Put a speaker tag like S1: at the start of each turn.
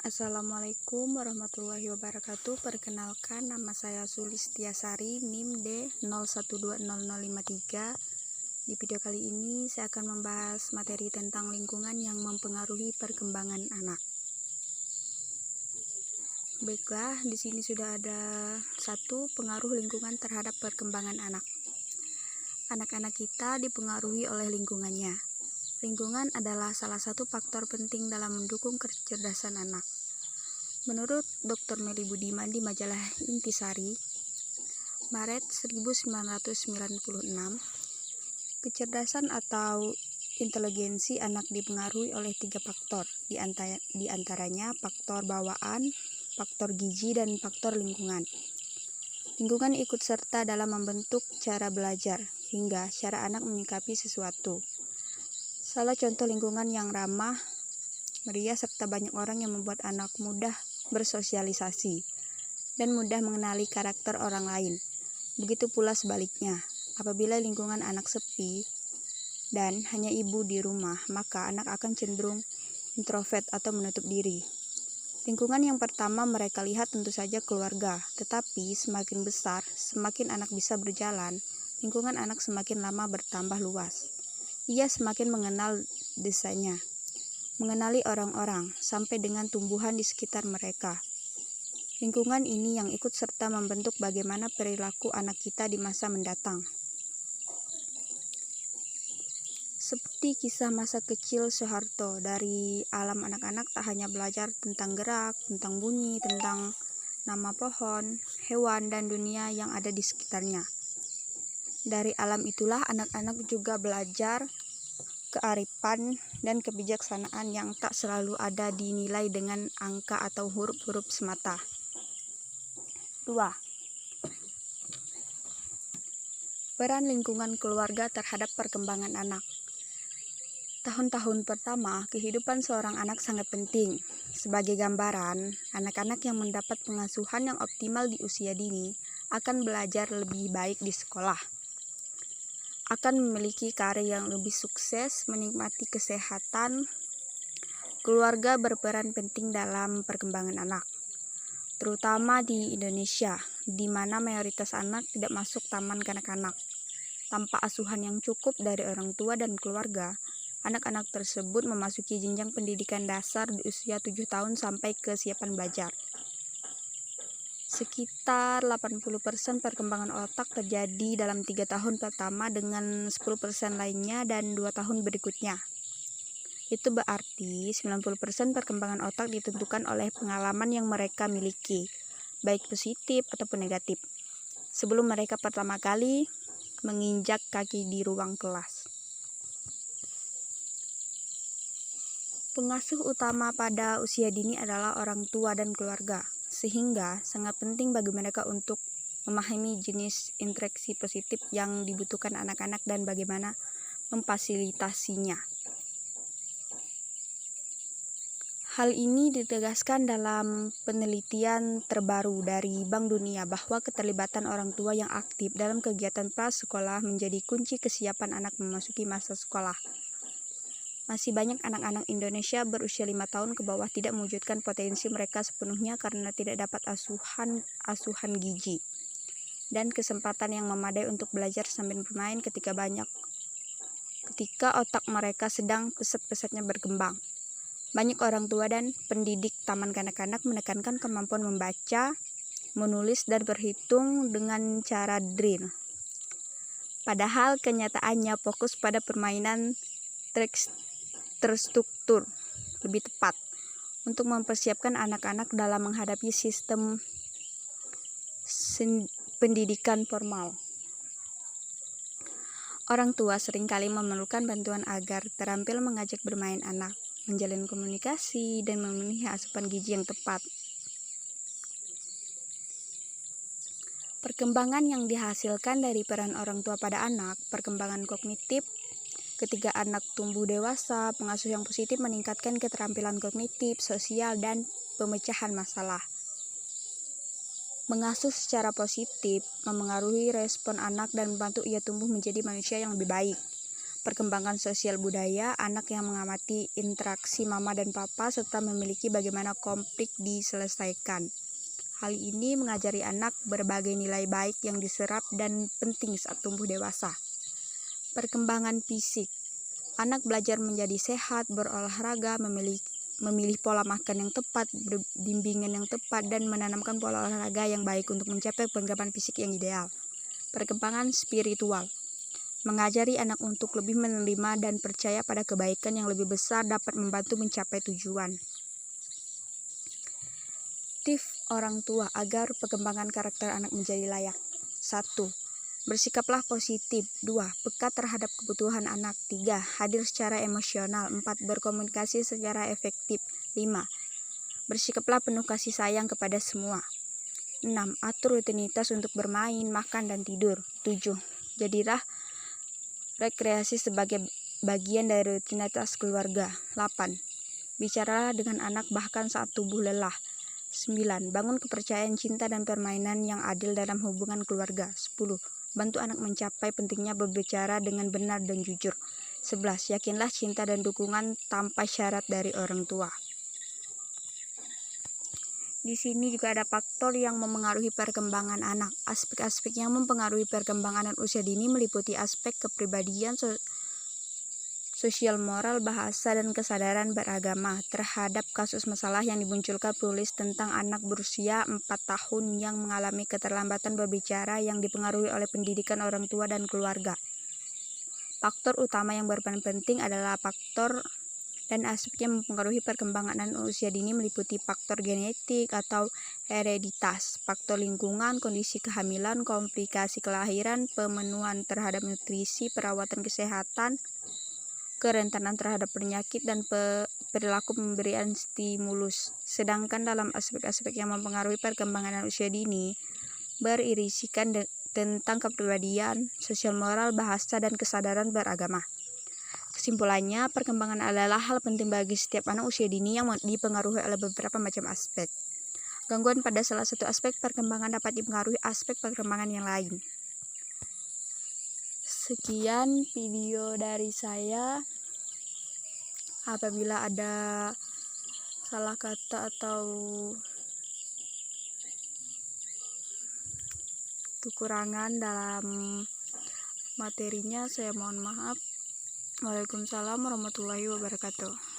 S1: Assalamualaikum warahmatullahi wabarakatuh. Perkenalkan, nama saya Sulistiasari, NIM D01200053. Di video kali ini saya akan membahas materi tentang lingkungan yang mempengaruhi perkembangan anak. Baiklah, di sini sudah ada satu pengaruh lingkungan terhadap perkembangan anak. Anak-anak kita dipengaruhi oleh lingkungannya. Lingkungan adalah salah satu faktor penting dalam mendukung kecerdasan anak. Menurut Dr. Melly Budiman di majalah Intisari, Maret 1996, kecerdasan atau inteligensi anak dipengaruhi oleh 3 faktor, di antaranya faktor bawaan, faktor gizi, dan faktor lingkungan. Lingkungan ikut serta dalam membentuk cara belajar, hingga cara anak menyikapi sesuatu. Salah contoh lingkungan yang ramah, meriah, serta banyak orang yang membuat anak mudah bersosialisasi dan mudah mengenali karakter orang lain. Begitu pula sebaliknya, apabila lingkungan anak sepi dan hanya ibu di rumah, maka anak akan cenderung introvert atau menutup diri. Lingkungan yang pertama mereka lihat tentu saja keluarga, tetapi semakin besar, semakin anak bisa berjalan, lingkungan anak semakin lama bertambah luas. Ia semakin mengenal desanya, mengenali orang-orang, sampai dengan tumbuhan di sekitar mereka. Lingkungan ini yang ikut serta membentuk bagaimana perilaku anak kita di masa mendatang. Seperti kisah masa kecil Soeharto, dari alam anak-anak tak hanya belajar tentang gerak, tentang bunyi, tentang nama pohon, hewan, dan dunia yang ada di sekitarnya. Dari alam itulah anak-anak juga belajar kearifan dan kebijaksanaan yang tak selalu ada dinilai dengan angka atau huruf-huruf semata. 2. Peran lingkungan keluarga terhadap perkembangan anak. Tahun-tahun pertama, kehidupan seorang anak sangat penting. Sebagai gambaran, anak-anak yang mendapat pengasuhan yang optimal di usia dini akan belajar lebih baik di sekolah, akan memiliki karir yang lebih sukses, menikmati kesehatan. Keluarga berperan penting dalam perkembangan anak, terutama di Indonesia, di mana mayoritas anak tidak masuk taman kanak-kanak. Tanpa asuhan yang cukup dari orang tua dan keluarga, anak-anak tersebut memasuki jenjang pendidikan dasar di usia 7 tahun sampai kesiapan belajar. Sekitar 80% perkembangan otak terjadi dalam 3 tahun pertama dengan 10% lainnya dan 2 tahun berikutnya. Itu berarti 90% perkembangan otak ditentukan oleh pengalaman yang mereka miliki, baik positif ataupun negatif, sebelum mereka pertama kali menginjak kaki di ruang kelas. Pengasuh utama pada usia dini adalah orang tua dan keluarga, sehingga sangat penting bagi mereka untuk memahami jenis interaksi positif yang dibutuhkan anak-anak dan bagaimana memfasilitasinya. Hal ini ditegaskan dalam penelitian terbaru dari Bank Dunia bahwa keterlibatan orang tua yang aktif dalam kegiatan prasekolah menjadi kunci kesiapan anak memasuki masa sekolah. Masih banyak anak-anak Indonesia berusia 5 tahun ke bawah tidak mewujudkan potensi mereka sepenuhnya karena tidak dapat asuhan gizi dan kesempatan yang memadai untuk belajar sambil bermain ketika otak mereka sedang pesat-pesatnya berkembang. Banyak orang tua dan pendidik taman kanak-kanak menekankan kemampuan membaca, menulis, dan berhitung dengan cara drill. Padahal kenyataannya fokus pada permainan terstruktur lebih tepat untuk mempersiapkan anak-anak dalam menghadapi sistem pendidikan formal. Orang tua seringkali memerlukan bantuan agar terampil mengajak bermain anak, menjalin komunikasi, dan memenuhi asupan gizi yang tepat. Perkembangan yang dihasilkan dari peran orang tua pada anak, perkembangan kognitif. Ketika anak tumbuh dewasa, pengasuh yang positif meningkatkan keterampilan kognitif, sosial, dan pemecahan masalah. Mengasuh secara positif memengaruhi respon anak dan membantu ia tumbuh menjadi manusia yang lebih baik. perkembangan sosial budaya, anak yang mengamati interaksi mama dan papa serta memiliki bagaimana konflik diselesaikan. Hal ini mengajari anak berbagai nilai baik yang diserap dan penting saat tumbuh dewasa. Perkembangan fisik. Anak belajar menjadi sehat, berolahraga, memilih pola makan yang tepat, bimbingan yang tepat, dan menanamkan pola olahraga yang baik untuk mencapai perkembangan fisik yang ideal. Perkembangan spiritual. Mengajari anak untuk lebih menerima dan percaya pada kebaikan yang lebih besar dapat membantu mencapai tujuan. Tips orang tua agar perkembangan karakter anak menjadi layak. 1. Bersikaplah positif. 2. Peka terhadap kebutuhan anak. 3. Hadir secara emosional. 4. Berkomunikasi secara efektif. 5. Bersikaplah penuh kasih sayang kepada semua. 6. Atur rutinitas untuk bermain, makan, dan tidur. 7. Jadilah rekreasi sebagai bagian dari rutinitas keluarga. 8. Bicaralah dengan anak bahkan saat tubuh lelah. 9. Bangun kepercayaan cinta dan permainan yang adil dalam hubungan keluarga. 10. Bantu anak mencapai pentingnya berbicara dengan benar dan jujur. 11. Yakinlah cinta dan dukungan tanpa syarat dari orang tua. Di sini juga ada faktor yang mempengaruhi perkembangan anak. Aspek-aspek yang mempengaruhi perkembangan anak usia dini meliputi aspek kepribadian, sosial, moral, bahasa, dan kesadaran beragama terhadap kasus masalah yang dimunculkan penulis tentang anak berusia 4 tahun yang mengalami keterlambatan berbicara yang dipengaruhi oleh pendidikan orang tua dan keluarga. Faktor utama yang berperan penting adalah faktor dan aspek yang mempengaruhi perkembangan anak usia dini meliputi faktor genetik atau hereditas, faktor lingkungan, kondisi kehamilan, komplikasi kelahiran, pemenuhan terhadap nutrisi, perawatan kesehatan, kerentanan terhadap penyakit, dan perilaku pemberian stimulus. Sedangkan dalam aspek-aspek yang mempengaruhi perkembangan anak usia dini berisikan tentang kepribadian, sosial, moral, bahasa, dan kesadaran beragama. Kesimpulannya, perkembangan adalah hal penting bagi setiap anak usia dini yang dipengaruhi oleh beberapa macam aspek. Gangguan pada salah satu aspek perkembangan dapat dipengaruhi aspek perkembangan yang lain. Sekian video dari saya. Apabila ada salah kata atau kekurangan dalam materinya, saya mohon maaf. Waalaikumsalam warahmatullahi wabarakatuh.